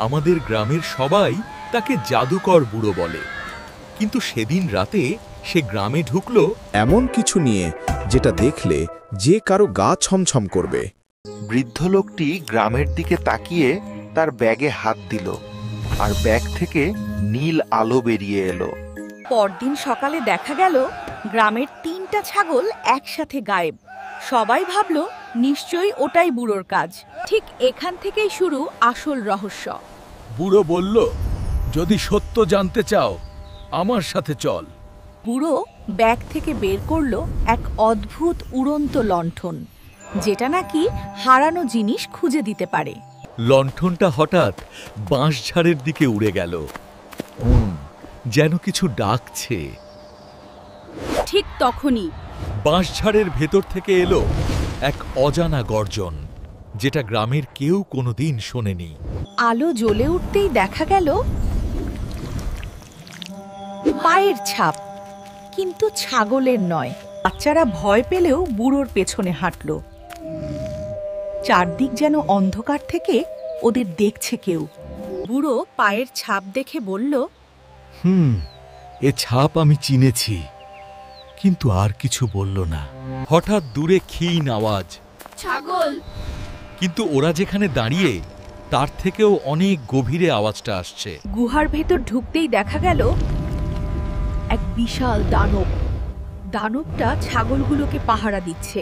আমাদের গ্রামের সবাই তাকে জাদুকর বুড়ো বলে। কিন্তু সেদিন রাতে সে গ্রামে ঢুকলো এমন কিছু নিয়ে যেটা দেখলে যে কারো গা ছমছম করবে। বৃদ্ধ লোকটি গ্রামের দিকে তাকিয়ে তার ব্যাগে হাত দিল, আর ব্যাগ থেকে নীল আলো বেরিয়ে এলো। পরদিন সকালে দেখা গেল গ্রামের 3টা ছাগল একসাথে গায়েব। সবাই ভাবল নিশ্চয়ই ওটাই বুড়োর কাজ। ঠিক এখান থেকেই শুরু আসল রহস্য। বুড়ো বলল, যদি সত্য জানতে চাও আমার সাথে চল। বুড়ো ব্যাগ থেকে বের করলো এক অদ্ভুত উড়ন্ত লণ্ঠন, যেটা নাকি হারানো জিনিস খুঁজে দিতে পারে। লণ্ঠনটা হঠাৎ বাঁশঝাড়ের দিকে উড়ে গেল, যেন কিছু ডাকছে। ঠিক তখনই বাঁশঝাড়ের ভেতর থেকে এলো এক অজানা গর্জন, যেটা গ্রামের কেউ কোনোদিন শোনেনি। আলো জ্বলে উঠতেই দেখা গেল পায়ের ছাপ, কিন্তু ছাগলের নয়। বাচ্চারা ভয় পেলেও বুড়োর পেছনে হাঁটল। চারদিক যেন অন্ধকার থেকে ওদের দেখছে কেউ। বুড়ো পায়ের ছাপ দেখে বলল, এ ছাপ আমি চিনেছি। কিন্তু আর কিছু বলল না। হঠাৎ দূরে ক্ষীণ আওয়াজ, ছাগল। কিন্তু ওরা যেখানে দাঁড়িয়ে তার থেকেও অনেক গভীরে আওয়াজটা আসছে। গুহার ভেতর ঢুকতেই দেখা গেল এক বিশাল দানব। দানবটা ছাগলগুলোকে পাহারা দিচ্ছে।